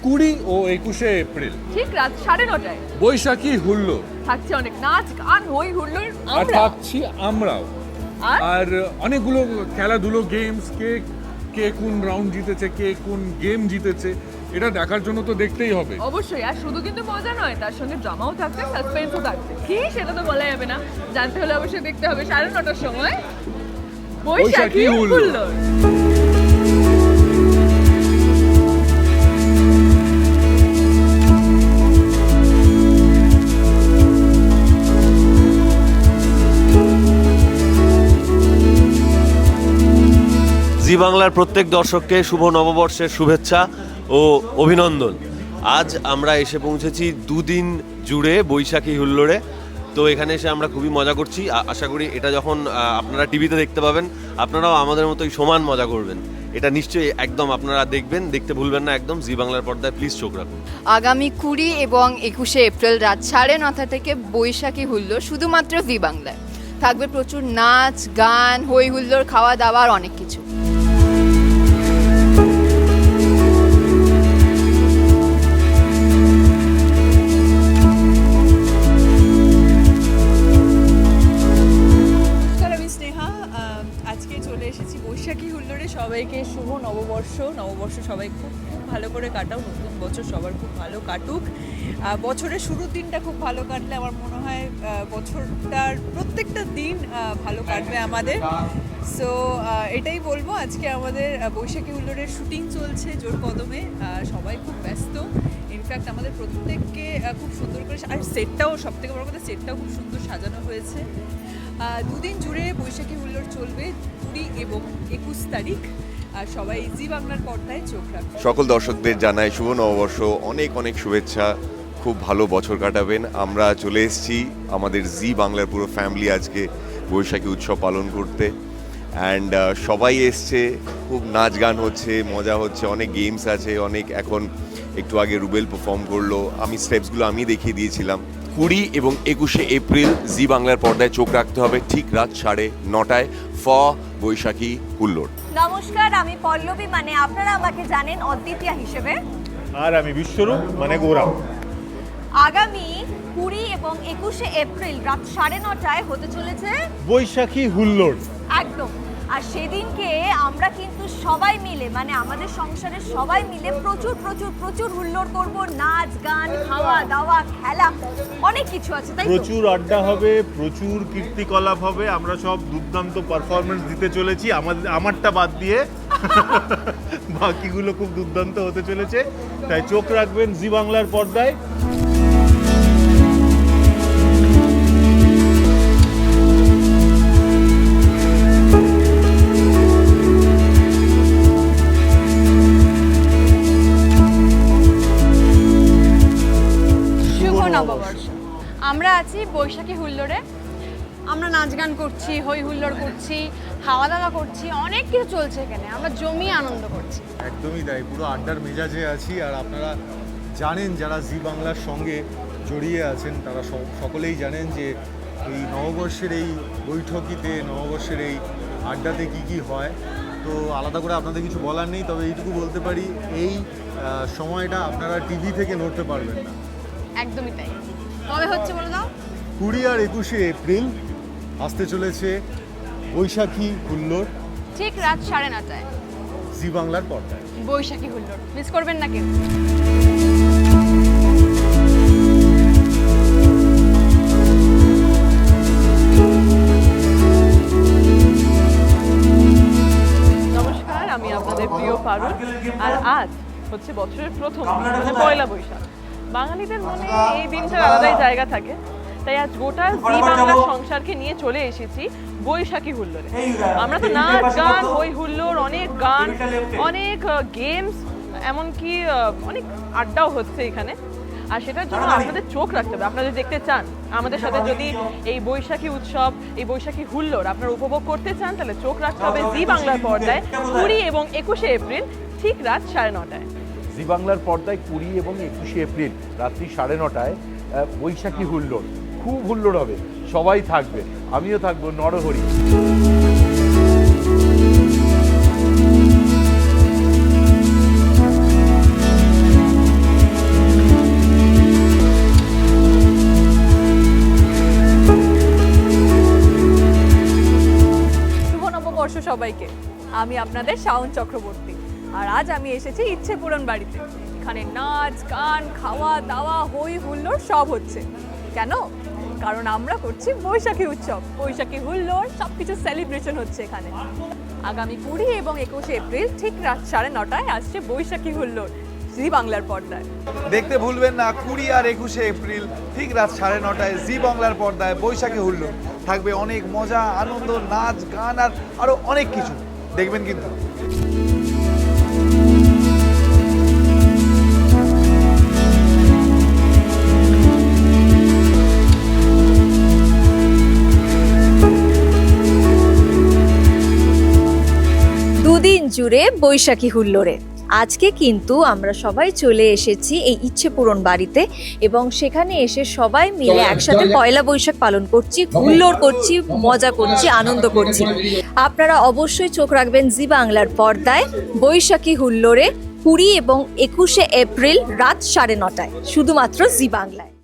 20 ও 21 April ঠিক রাত 9:30টায় বৈশাখী হুল্লো থাকছে অনেক নাচ গান হই হুল্লোড় আর আমরা থাকছি আমরাও আর আর অনেকগুলো খেলাধুলো গেমস কে কে কোন রাউন্ড জিতেছে কে কোন গেম জিতেছে এটা দেখার জন্য তো দেখতেই হবে। অবশ্যই, আর শুধু কিন্তু মজা নয়, তার সঙ্গে ড্রামাও থাকছে, সাসপেন্সও থাকছে। কি সেটা তো বলা যাবে না, জানতে হলে অবশ্যই দেখতে হবে 9:30টার সময় বৈশাখী হুল্লোড়। জি বাংলার প্রত্যেক দর্শককে শুভ নববর্ষের শুভেচ্ছা ও অভিনন্দন। আজ আমরা এসে পৌঁছেছি দুদিন জুড়ে বৈশাখী হুল্লোড়ে। তো এখানে এসে আমরা খুবই মজা করছি। আশা করি এটা যখন আপনারা টিভিতে দেখতে পাবেন আপনারাও আমাদের মতোই সমান মজা করবেন। এটা নিশ্চয়ই একদম আপনারা দেখবেন, দেখতে ভুলবেন না একদম। জি বাংলার পর্দায় প্লিজ চোখ রাখুন। আগামী 20 এবং 21 এপ্রিল রাত 9:30 থেকে বৈশাখী হুল্লোড় শুধুমাত্র জি বাংলায়। থাকবে প্রচুর নাচ গান হই হুল্লোড়, খাওয়া দাওয়া আর অনেক কিছু। আজকে চলে এসেছি বৈশাখী হুল্লোড়ে। সবাইকে শুভ নববর্ষ সবাই খুব ভালো করে কাটাও, নতুন বছর সবার খুব ভালো কাটুক। বছরের শুরুর দিনটা খুব ভালো কাটলে আমার মনে হয় বছরটার প্রত্যেকটা দিন ভালো কাটবে আমাদের। সো এটাই বলবো। আজকে আমাদের বৈশাখী হুল্লোড়ের শুটিং চলছে জোর কদমে, সবাই খুব ব্যস্ত। ইনফ্যাক্ট আমাদের প্রত্যেককে খুব সুন্দর করে, আর সেটটাও সবথেকে বড় কথা, সেটটাও খুব সুন্দর সাজানো হয়েছে। দুদিন জুড়ে বৈশাখী হুল্লোড় চলবে, 20 এবং 21 তারিখ। আর সবাই জি বাংলার পর্দায় চোখ রাখবে। সকল দর্শকদের জানাই শুভ নববর্ষ, অনেক অনেক শুভেচ্ছা, খুব ভালো বছর কাটাবেন। আমরা চলে এসেছি আমাদের জি বাংলার পুরো ফ্যামিলি আজকে বৈশাখী উৎসব পালন করতে। অ্যান্ড সবাই এসছে, খুব নাচ গান হচ্ছে, মজা হচ্ছে, অনেক গেমস আছে, অনেক। এখন একটু আগে রুবেল পারফর্ম করলো, আমি স্টেপসগুলো আমি দেখিয়ে দিয়েছিলাম। 20 এবং 21 এপ্রিল জি বাংলার পর্দায় চোখ রাখতে হবে ঠিক রাত 9:30টায় বৈশাখী হুল্লোড়। নমস্কার, আমি পল্লবী, মানে আপনারা আমাকে জানেন অদ্বিতীয়া হিসেবে। আর আমি বিশ্বরূপ, মানে গৌরব। আগামী 20 এবং 21 এপ্রিল রাত 9:30টায় হতে চলেছে বৈশাখী হুল্লোড়। একদম। আর সেদিনকে আমরা কিন্তু সবাই মিলে, মানে আমাদের সংসারের সবাই মিলে প্রচুর প্রচুর প্রচুর হুল্লোড় করব, নাচ গান খাওয়া দাওয়া খেলা অনেক কিছু আছে, তাই তো? প্রচুর আড্ডা হবে, প্রচুর কীর্তিকলাপ হবে। আমরা সব দুর্দান্ত পারফরমেন্স দিতে চলেছি, আমারটা বাদ দিয়ে। বাকিগুলো খুব দুর্দান্ত হতে চলেছে, তাই চোখ রাখবেন জি বাংলার পর্দায়। নববর্ষ আমরা আছি বৈশাখী হুল্লোড়ে। আমরা নাচ গান করছি, হই হুল্লোড় করছি, খাওয়া দাওয়া করছি, অনেক কিছু চলছে এখানে। আমরা জমিয়ে আনন্দ করছি। একদমই তাই, পুরো আড্ডার মেজাজে আছি। আর আপনারা জানেন, যারা জি বাংলার সঙ্গে জড়িয়ে আছেন তারা সকলেই জানেন যে এই নববর্ষের এই বৈঠকিতে, নববর্ষের এই আড্ডাতে কি হয়। তো আলাদা করে আপনাদের কিছু বলার নেই, তবে এইটুকু বলতে পারি, এই সময়টা আপনারা টিভি থেকে নড়তে পারবেন না। একদমই তাই। কবে হচ্ছে বলে দাও? 20 আর 21 এপ্রিল আসতে চলেছে বৈশাখী হুল্লোড় ঠিক রাত 9:30টায় জি বাংলার পর্দায়। বৈশাখী হুল্লোড় মিস করবেন না কেউ। নমস্কার, আমি আপনাদের প্রিয় পারুল। আর আজ হচ্ছে বছরের প্রথম, মানে পয়লা বৈশাখ। বাঙালিদের মনে এই দিনটার আলাদাই জায়গা থাকে, তাই আজ গোটা জি বাংলার সংসারকে নিয়ে চলে এসেছি বৈশাখী হুল্লোড়ে। আমরা তো নাচ গান হই হুল্লোড়, অনেক গান, অনেক গেমস, এমনকি অনেক আড্ডাও হচ্ছে এখানে। আর সেটার জন্য আপনাদের চোখ রাখতে হবে। আপনারা যদি দেখতে চান আমাদের সাথে, যদি এই বৈশাখী উৎসব, এই বৈশাখী হুল্লোড় আপনারা উপভোগ করতে চান, তাহলে চোখ রাখতে হবে জি বাংলার পর্দায় 20 এবং 21 এপ্রিল ঠিক রাত 9:30টায়। জি বাংলার পর্দায় 20 এবং 21 এপ্রিল রাত্রি 9:30টায় বৈশাখী হুল্লোড়। খুব হুল্লোড় হবে, সবাই থাকবে, আমিও থাকবো, নরহরি। সবাইকে। আমি আপনাদের শাওন চক্রবর্তী, আর আজ আমি এসেছি ইচ্ছে পূরণ বাড়িতে। এখানে নাচ গান খাওয়া দাওয়া হই হুল্লোড় সব হচ্ছে। কেন? কারণ আমরা করছি বৈশাখী উৎসব, বৈশাখী হুল্লোড় সব কিছু সেলিব্রেশন হচ্ছে এখানে। আগামী 20 এবং 21 এপ্রিল ঠিক রাত 9:30টায় আসছে বৈশাখী হুল্লোড় জি বাংলার পর্দায়। দেখতে ভুলবেন না 20 আর 21 এপ্রিল ঠিক রাত 9:30টায় জি বাংলার পর্দায় বৈশাখী হুল্লোড়। থাকবে অনেক মজা, আনন্দ, নাচ গান আর আরো অনেক কিছু দেখবেন কিন্তু। দুদিন জুড়ে বৈশাখী হুল্লোড়ে আজকে কিন্তু আমরা সবাই চলে এসেছি এই ইচ্ছে পূরণ বাড়িতে, এবং সেখানে এসে সবাই মিলে একসাথে পয়লা বৈশাখ পালন করছি, হুল্লোড় করছি, মজা করছি, আনন্দ করছি। আপনারা অবশ্যই চোখ রাখবেন জি বাংলার পর্দায় বৈশাখী হুল্লোড়ে 20 এবং 21 এপ্রিল রাত 9:30টায় শুধুমাত্র জি বাংলায়।